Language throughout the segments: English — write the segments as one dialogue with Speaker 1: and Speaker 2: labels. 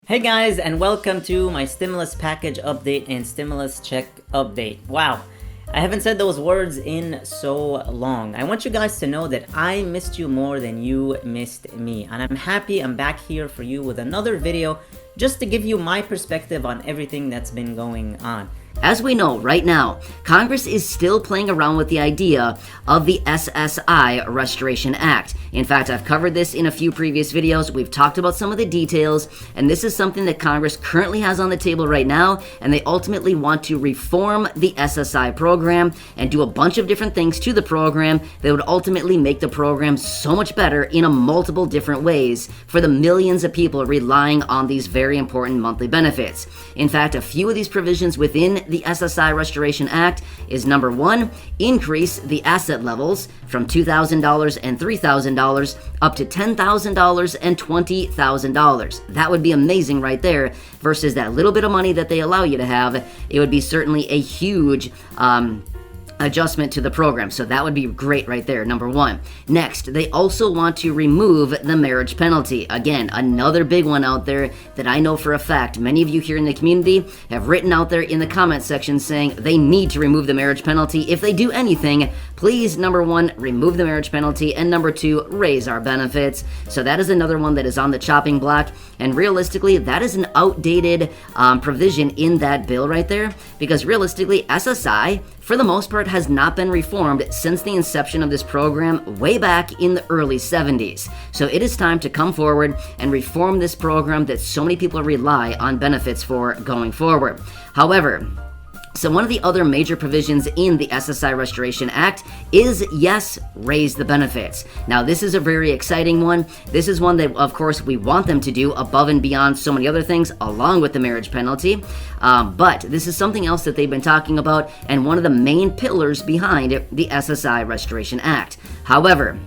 Speaker 1: Hey guys, and welcome to my stimulus package update and stimulus check update. Wow, I haven't said those words in so long. I want you guys to know that I missed you more than you missed me, and I'm happy I'm back here for you with another video just to give you my perspective on everything that's been going on.
Speaker 2: As we know right now, Congress is still playing around with the idea of the SSI Restoration Act. In fact, I've covered this in a few previous videos. We've talked about some of the details, and this is something that Congress currently has on the table right now, and they ultimately want to reform the SSI program and do a bunch of different things to the program that would ultimately make the program so much better in a multiple different ways for the millions of people relying on these very important monthly benefits. In fact, a few of these provisions within the SSI Restoration Act is number one, increase the asset levels from $2,000 and $3,000 up to $10,000 and $20,000. That would be amazing right there versus that little bit of money that they allow you to have. It would be certainly a huge adjustment to the program. So that would be great right there, number one. Next, they also want to remove the marriage penalty. Again, another big one out there that I know for a fact many of you here in the community have written out there in the comment section saying they need to remove the marriage penalty. If they do anything, please, number one, remove the marriage penalty, and number two, raise our benefits. So that is another one that is on the chopping block, and realistically, that is an outdated provision in that bill right there, because realistically, SSI, for the most part, has not been reformed since the inception of this program way back in the early 70s. So it is time to come forward and reform this program that so many people rely on benefits for going forward. However, so one of the other major provisions in the SSI Restoration Act is, yes, raise the benefits. Now, this is a very exciting one. This is one that, of course, we want them to do above and beyond so many other things, along with the marriage penalty. But this is something else that they've been talking about, and one of the main pillars behind the SSI Restoration Act. However,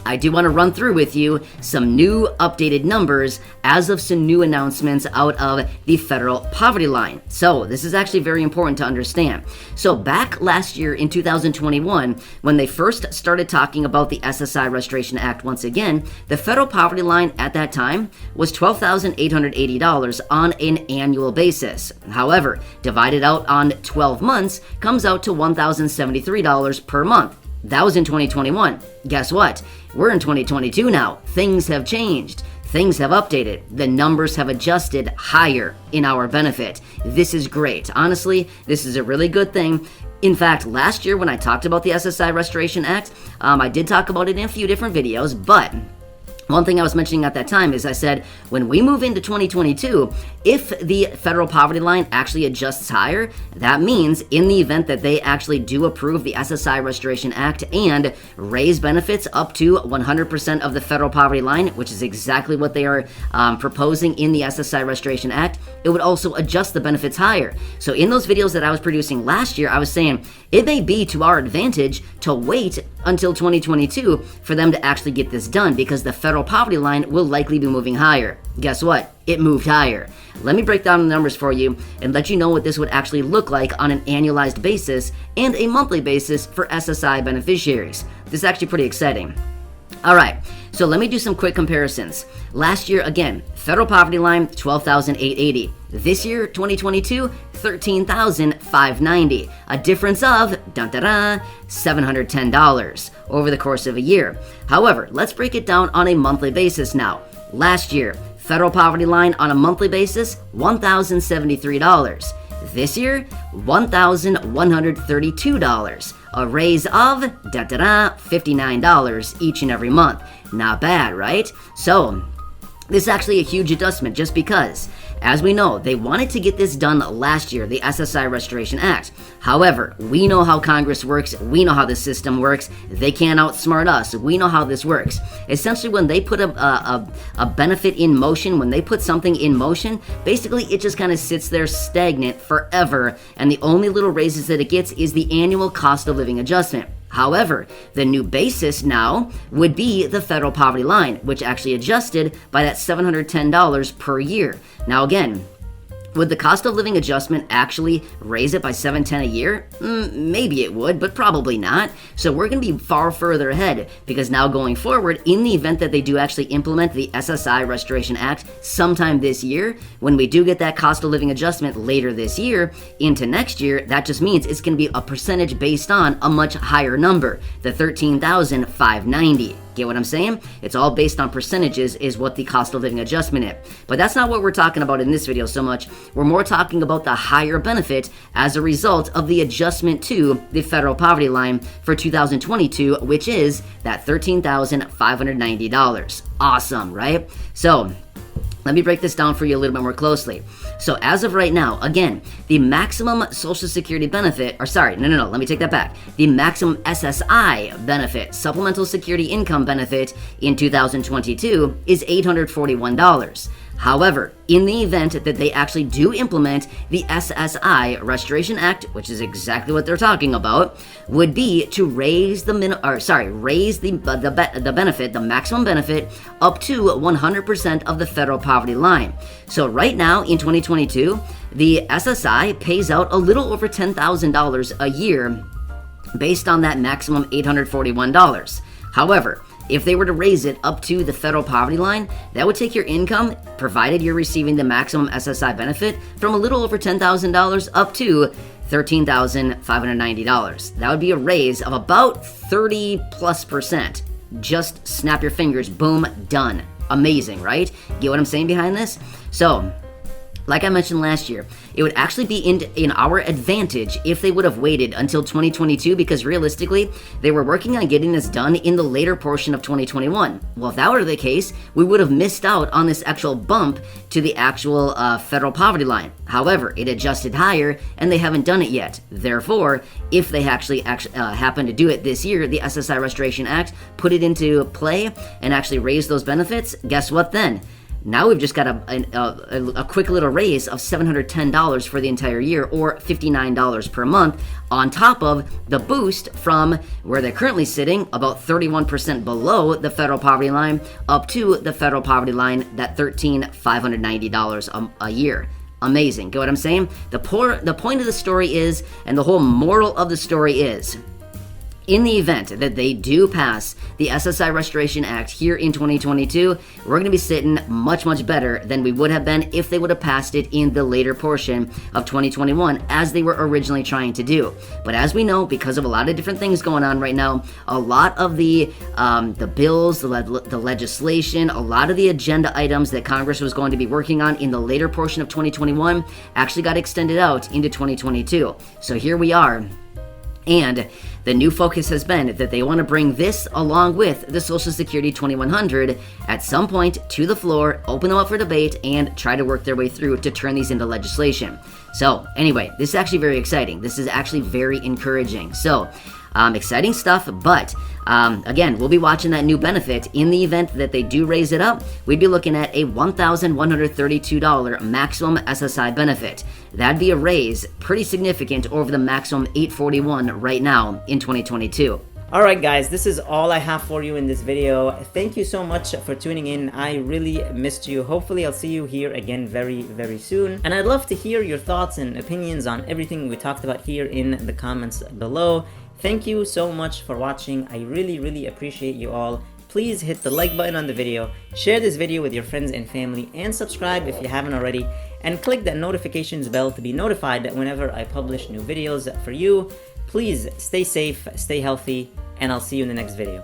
Speaker 2: I do want to run through with you some new updated numbers as of some new announcements out of the federal poverty line. So this is actually very important to understand. So back last year in 2021, when they first started talking about the SSI Restoration Act once again, the federal poverty line at that time was $12,880 on an annual basis. However, divided out on 12 months comes out to $1,073 per month. That was in 2021. Guess what? We're in 2022 now. Things have changed. Things have updated. The numbers have adjusted higher in our benefit. This is great. Honestly, this is a really good thing. In fact, last year when I talked about the SSI Restoration Act, I did talk about it in a few different videos, but one thing I was mentioning at that time is I said, when we move into 2022, if the federal poverty line actually adjusts higher, that means in the event that they actually do approve the SSI Restoration Act and raise benefits up to 100% of the federal poverty line, which is exactly what they are proposing in the SSI Restoration Act, it would also adjust the benefits higher. So in those videos that I was producing last year, I was saying it may be to our advantage to wait until 2022 for them to actually get this done, because the federal poverty line will likely be moving higher. Guess what? It moved higher. Let me break down the numbers for you and let you know what this would actually look like on an annualized basis and a monthly basis for SSI beneficiaries. This is actually pretty exciting. All right, so let me do some quick comparisons. Last year, again, federal poverty line, $12,880. This year, 2022, $13,590. A difference of, $710 over the course of a year. However, let's break it down on a monthly basis now. Last year, federal poverty line on a monthly basis, $1,073. This year, $1,132. A raise of $59 each and every month. Not bad, right? So this is actually a huge adjustment just because, as we know, they wanted to get this done last year, the SSI Restoration Act. However, we know how Congress works. We know how the system works. They can't outsmart us. We know how this works. Essentially, when they put a benefit in motion, when they put something in motion, basically it just kind of sits there stagnant forever, and the only little raises that it gets is the annual cost of living adjustment. However, the new basis now would be the federal poverty line, which actually adjusted by that $710 per year. Now again, Would the cost of living adjustment actually raise it by $7.10 a year? Maybe it would, but probably not. So we're going to be far further ahead, because now going forward, in the event that they do actually implement the SSI Restoration Act sometime this year, when we do get that cost of living adjustment later this year into next year, that just means it's going to be a percentage based on a much higher number, the $13,590. Get what I'm saying? It's all based on percentages is what the cost of living adjustment is. But that's not what we're talking about in this video so much. We're more talking about the higher benefit as a result of the adjustment to the federal poverty line for 2022, which is that $13,590. Awesome, right? So let me break this down for you a little bit more closely. So as of right now, again, the maximum Social Security benefit, let me take that back. The maximum SSI benefit, Supplemental Security Income benefit in 2022 is $841. However, in the event that they actually do implement the SSI Restoration Act, which is exactly what they're talking about, would be to raise the benefit, the maximum benefit, up to 100% of the federal poverty line. So right now in 2022, the SSI pays out a little over $10,000 a year based on that maximum $841. However, if they were to raise it up to the federal poverty line, that would take your income, provided you're receiving the maximum SSI benefit, from a little over $10,000 up to $13,590. That would be a raise of about 30+%. Just snap your fingers, boom, done. Amazing, right? Get what I'm saying behind this? So, like I mentioned last year, it would actually be in our advantage if they would have waited until 2022, because realistically, they were working on getting this done in the later portion of 2021. Well, if that were the case, we would have missed out on this actual bump to the actual federal poverty line. However, it adjusted higher, and they haven't done it yet. Therefore, if they actually happen to do it this year, the SSI Restoration Act, put it into play and actually raise those benefits, guess what then? Now we've just got a quick little raise of $710 for the entire year, or $59 per month, on top of the boost from where they're currently sitting, about 31% below the federal poverty line, up to the federal poverty line, that $13,590 a year. Amazing. Get what I'm saying? The point of the story is, and the whole moral of the story is, in the event that they do pass the SSI Restoration Act here in 2022, we're going to be sitting much, much better than we would have been if they would have passed it in the later portion of 2021, as they were originally trying to do. But as we know, because of a lot of different things going on right now, a lot of the bills, the legislation, a lot of the agenda items that Congress was going to be working on in the later portion of 2021 actually got extended out into 2022. So here we are. And the new focus has been that they want to bring this, along with the Social Security 2100, at some point to the floor, open them up for debate, and try to work their way through to turn these into legislation. So anyway, this is actually very exciting. This is actually very encouraging. So exciting stuff, but again, we'll be watching that new benefit. In the event that they do raise it up, we'd be looking at a $1,132 maximum SSI benefit. That'd be a raise pretty significant over the maximum $841 right now in 2022.
Speaker 1: Alright guys, this is all I have for you in this video. Thank you so much for tuning in. I really missed you. Hopefully I'll see you here again very, very soon. And I'd love to hear your thoughts and opinions on everything we talked about here in the comments below. Thank you so much for watching. I really, really appreciate you all. Please hit the like button on the video, share this video with your friends and family, and subscribe if you haven't already, and click that notifications bell to be notified whenever I publish new videos for you. Please stay safe, stay healthy, and I'll see you in the next video.